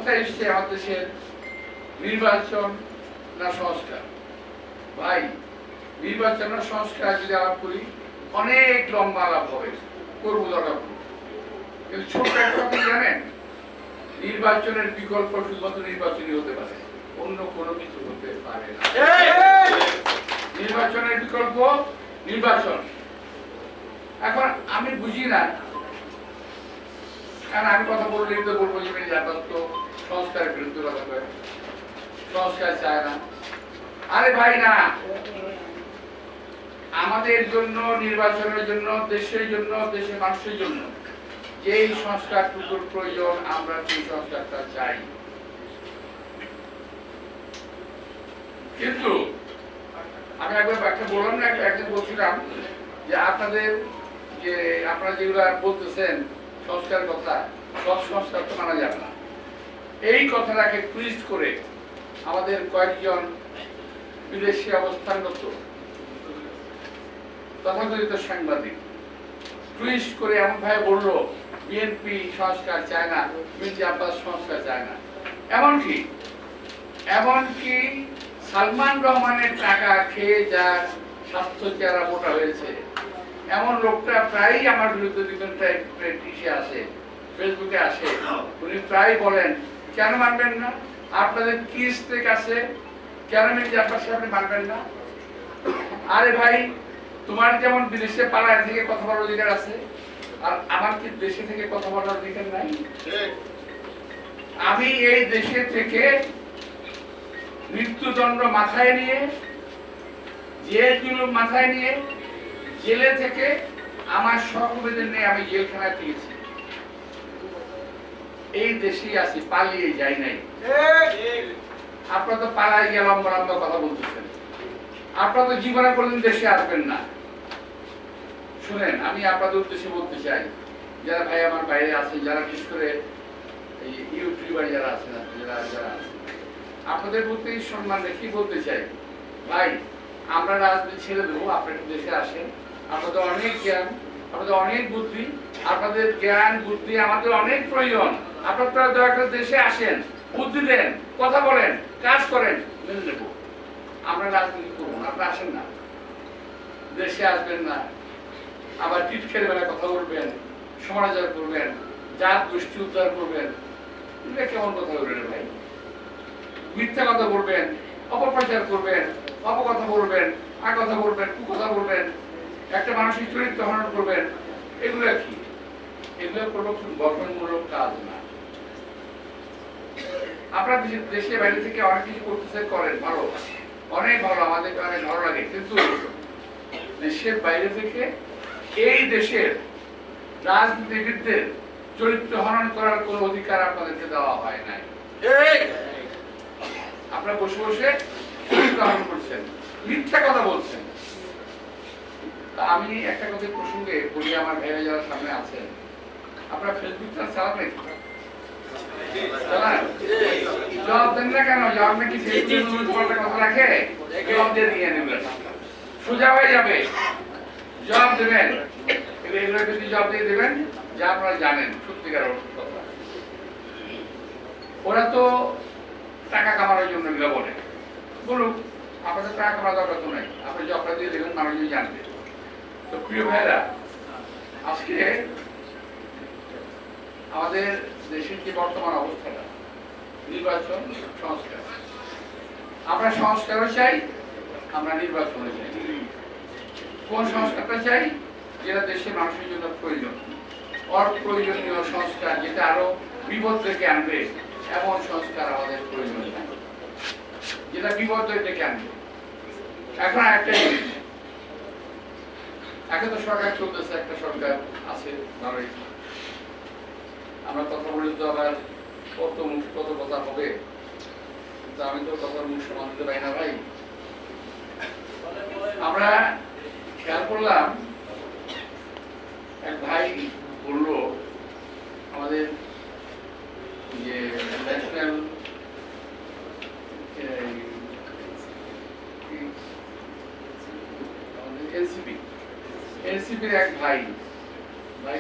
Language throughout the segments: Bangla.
কথা এসছে আমাদের দেশের নির্বাচন না সংস্কার। ভাই, নির্বাচন না সংস্কার যদি আলাপ করি অনেক লম্বা আলাপ হবে, করবো দরকার। কিন্তু ছোট্ট একটা কথা জানেন, নির্বাচনের বিকল্প শুধুমাত্র নির্বাচনই হতে পারে, অন্য কোনো কিছু হতে পারে না। নির্বাচনের বিকল্প নির্বাচন। এখন আমি বুঝি না, কারণ আমি কথা বললেই তো বলবো যে তো সংস্কারের বিরুদ্ধে কথা কয়, সংস্কার চায় না। আরে ভাই না, আমাদের জন্য, নির্বাচনের জন্য, দেশের জন্য, দেশের মানুষের জন্য যেই সংস্কারটুকুর প্রয়োজন আমরা সেই সংস্কারটা চাই। কিন্তু আমি একবার একটা বললাম না, একদিন বলছিলাম যে আপনাদের যে আপনারা যেগুলো বলতেছেন সংস্কার কথা, সব সংস্কার তো মানা যাবে না। এই কথাটাকে টুইস্ট করে আমাদের কয়েকজন বিদেশে অবস্থানরত তথাকথিত সাংবাদিক টুইস্ট করে এমন ভাবে বললো বিএনপি সংস্কার চায় না, মির্জা আব্বাস সংস্কার চায় না। এমনকি সালমান রহমানের টাকা খেয়ে যার স্বাস্থ্য চেহারা মোটা হয়েছে এমন লোকটা প্রায়ই আমার বিরুদ্ধে আসে, ফেসবুকে আসে, উনি প্রায় বলেন কেন মানবেন না, আপনাদের কি স্টেক আছে, কেন মির্জা আব্বাস আপনি মানবেন না? আরে ভাই, তোমার যেমন বিদেশে পাড়ায় থেকে কথা বলার অধিকার আছে, আর আমার কি দেশে থেকে কথা বলার অধিকার নাই? আমি এই দেশে থেকে মৃত্যুদণ্ড মাথায় নিয়ে, জেল জুলুম মাথায় নিয়ে, জেলে থেকে আমার সহকর্মীদের নিয়ে আমি জেলখানায় পেয়েছি। এই দেশেই আছি, পালিয়ে যাই নাই। আপনারা তো পালায় গিয়ে লম্বা লম্বা কথা বলতেছেন, আপনারা তো জীবনে কোনদিন দেশে আসবেন না। শুনেন, আমি আপনাদের উদ্দেশ্যে বলতে চাই, যারা ভাই আমার বাইরে আছে, যারা বিশেষ করে এই ইউটিউবার যারা আছেন, যারা আপনাদের প্রতি সম্মান রেখে বলতে চাই, ভাই আমরা রাজনীতি ছেড়ে দেবো, আপনারা দেশে আসেন। আপনাদের অনেক জ্ঞান, আপনাদের অনেক বুদ্ধি, আপনাদের জ্ঞান বুদ্ধি আমাদের অনেক প্রয়োজন। আপনারা দয়া করে দেশে আসেন, বুদ্ধি দেন, কথা বলেন, কাজ করেন, মেনে নেব। আমরা রাজনীতি করবো না, আপনারা আসেন না, দেশে আসবেন না, আবার টিটকের বেলায় কথা বলবেন, সমালোচনা করবেন, জাত গোষ্ঠী উদ্ধার করবেন, এটা কেমন কথা বলবেন ভাই? মিথ্যা কথা বলবেন, অপপ্রচার করবেন, অপকথা বলবেন, কথা বলবেন, কুকথা বলবেন, একটা মানসিক চরিত্র হনন করবেন, এগুলো কি? এগুলো কোনো গঠনমূলক কাজ না। আপনারা দেশে বাইরে থেকে অনেক কিছু করতেছেন, করেন, ভালো, অনেক ভালো, আমাদেরকে অনেক ভালো লাগে। কিন্তু দেশের বাইরে থেকে এই দেশের রাজনীতিবিদদের চরিত্র হনন করার কোন অধিকার আপনাদেরকে দেওয়া হয় নাই। আপনারা বসে বসে চরিত্র হনন করছেন, মিথ্যা কথা বলছেন। আমি একটা কথা প্রসঙ্গে বলি, আমার ভাইরা যারা সামনে আছেন, আপনারা ফেসবুক চালান নাকি? জবাব দেন না কেন? জবাব নাকি ফেসবুকে কথা রাখে, জবাব দিয়ে নিয়ে নেবেন, সোজা হয়ে যাবে। জবাব দেবেন, এগুলো যদি জবাব দিয়ে দেবেন যা আপনারা জানেন সত্যিকার কথা। ওরা তো টাকা কামানোর জন্য এগুলো বলে, বলুক, আপনাদের টাকা কামানোর দরকার তো নাই, আপনি জবটা দিয়ে দেবেন, মানুষজন জানবে। তো প্রিয় ভাইরা, আজকে আমাদের দেশের যে বর্তমান অবস্থাটা, নির্বাচন, সংস্কার, আমরা সংস্কারও চাই, আমরা নির্বাচনও চাই। কোন সংস্কারটা চাই? যেটা দেশের মানুষের জন্য প্রয়োজন, অপ্রয়োজনীয় সংস্কার যেটা আরো বিপদ ডেকে আনবে, এমন সংস্কার আমাদের প্রয়োজন নাই, যেটা বিপদ ডেকে আনবে। এখন একটা জিনিস, এখন তো সরকার চলতেছে, একটা সরকার আছে ভালোই, আমরা কথা বলি তো আবার কত কথা হবে, কিন্তু আমি তো কথার মুখ সমান দিতে পারি না ভাই। আমরা খেয়াল করলাম, এক ভাই বললো আমাদের যে ন্যাশনাল এনসিপির এক ভাই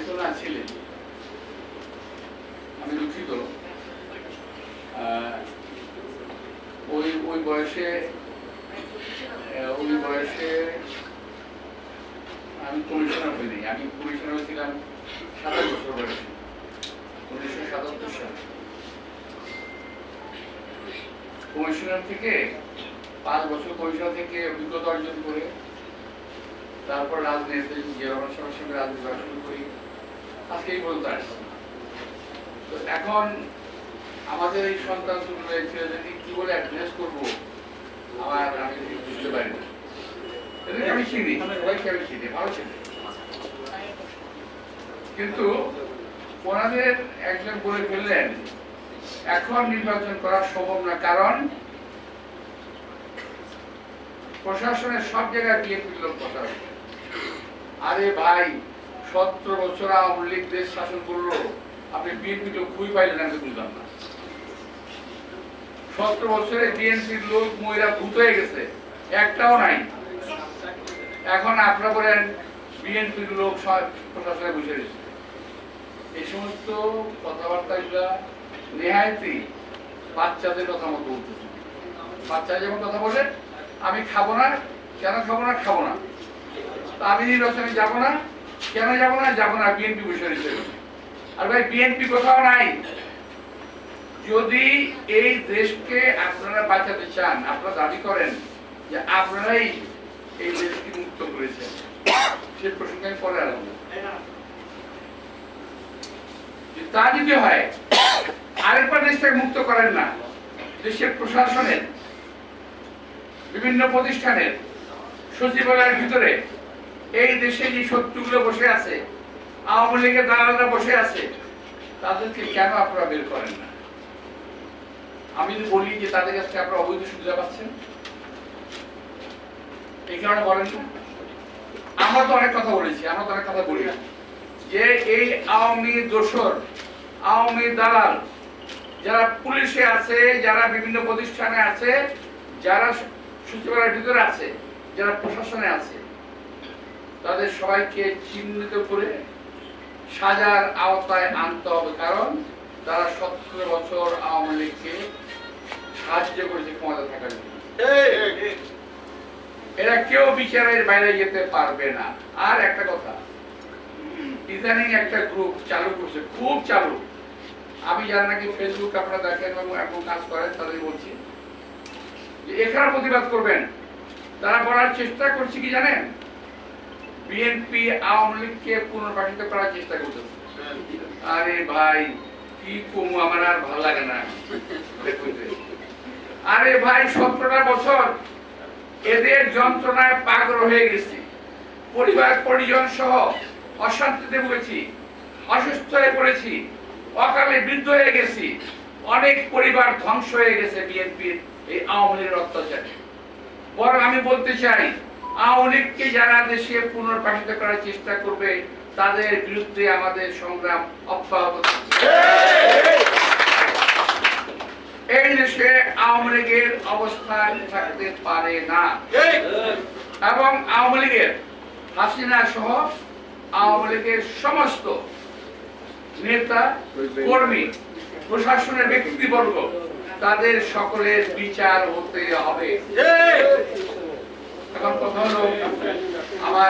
তো না ছিলেন, আমি দুঃখিত, ওই বয়সে আমি কমিশনার হইনি। আমি কমিশনার হয়েছিলাম 27 বছর বয়সে, 1977 সালে। কমিশনার থেকে 5 বছর কমিশনার থেকে অভিজ্ঞতা অর্জন করে তারপর রাজনীতি জিয়াউর সবার সঙ্গে রাজনীতি করা শুরু করি, আজকে এই পর্যন্ত আসছি। তো এখন আমাদের এই সন্তান ছেলেদেরকে কি বলে অ্যাড্রেস করবো আমি বুঝতে পারি না। আমি চিনি, সবাইকে আমি চিনি, ভালো চিনি, কিন্তু ওনাদের একজন বলে ফেললেন এখন নির্বাচন করা সম্ভব না, কারণ প্রশাসনের সব জায়গায় বিএনপির লোক বসা হয়েছে। আরে ভাই, 17 বছর আওয়ামী লীগ দেশ শাসন করলো, আপনি বিএনপি লোক খুঁজে পাইলেন? আমি বুঝলাম না। 17 বছরে বিএনপির লোক মহিলা ভূত হয়ে গেছে, একটাও নাই। এখন আপনারা বলেন বিএনপির লোক প্রশাসনে বসে রয়েছে। এই সমস্ত কথাবার্তাগুলা নেহায়তি বাচ্চাদের কথা মতো বলতেছে। বাচ্চা যেমন কথা বলে, আমি খাবো না, কেন খাবো না, খাবো না, আমি নির্বাচনে যাবো না, কেন যাবো না, যাবো না, বিএনপি বসে রয়েছে। আর ভাই, বিএনপি কোথাও নাই। যদি এই দেশকে আপনারা বাঁচাতে চান, আপনারা দাবি করেন যে আপনারাই এই দেশকে মুক্ত করেছেন, সে প্রসঙ্গে আমি পরে আসবো। তা যদি হয়, আরেকবার দেশটাকে মুক্ত করেন না। দেশের প্রশাসনের বিভিন্ন প্রতিষ্ঠানের সচিবালয়ের ভিতরে এই দেশে যে শত্রুগুলো বসে আছে, আওয়ামী লীগের দালালরা বসে আছে, তাদেরকে কেন আপনারা বের করেন না? আমি যদি বলি যে তাদের কাছে আপনারা অবৈধ সুবিধা পাচ্ছেন, এই কারণে বলেন না? আমরা তো অনেক কথা বলেছি, আমরা তো অনেক কথা বলি যে এই আওয়ামী দোসর, আওয়ামী দালাল যারা পুলিশে আছে, যারা বিভিন্ন প্রতিষ্ঠানে আছে, যারা সচিবালয়ের ভিতরে আছে, যারা প্রশাসনে আছে, তাদের সবাইকে চিহ্নিত করে সাজার আওতায় আনতে হবে। কারণ তারা 17 বছর আওয়ামী লীগকে সাহায্য করেছে ক্ষমতা থাকার জন্য। এরা কেউ বিচারের বাইরে যেতে পারবে না। আর একটা কথা, ইদানিং একটা গ্রুপ চালু করছে, খুব চালু। আমি যারা নাকি ফেসবুক আপনারা দেখেন এবং কাজ করেন, তাদের বলছি যে এখানে প্রতিবাদ করবেন। তারা বলার চেষ্টা করছে কি জানেন, বিএনপি আওয়ামী লীগকে পুনর্বাসিত করার চেষ্টা করতেছে। আরে ভাই, কি কমু, আমার আর ভালো লাগে না। আরে ভাই, 17টা বছর এদের যন্ত্রণায় পাগল হয়ে গেছি, পরিবার পরিজন সহ অশান্তিতে ভুগেছি, অসুস্থ হয়ে পড়েছি, অকালে বৃদ্ধ হয়ে গেছি, অনেক পরিবার ধ্বংস হয়ে গেছে বিএনপির এই আওয়ামী লীগের অত্যাচারে। বরং আমি বলতে চাই, আওয়ামী লীগকে যারা দেশে পুনর্বাসিত করার চেষ্টা করবে, তাদের বিরুদ্ধে আমাদের সংগ্রাম অব্যাহত থাকবে। এই দেশে আওয়ামী লীগের অবস্থান থাকতে পারে না, এবং আওয়ামী লীগের হাসিনা সহ আওয়ামী লীগের সমস্ত নেতা, কর্মী, প্রশাসনের ব্যক্তিবর্গ, তাদের সকলের বিচার হতে হবে। এখন কথা হলো, আমার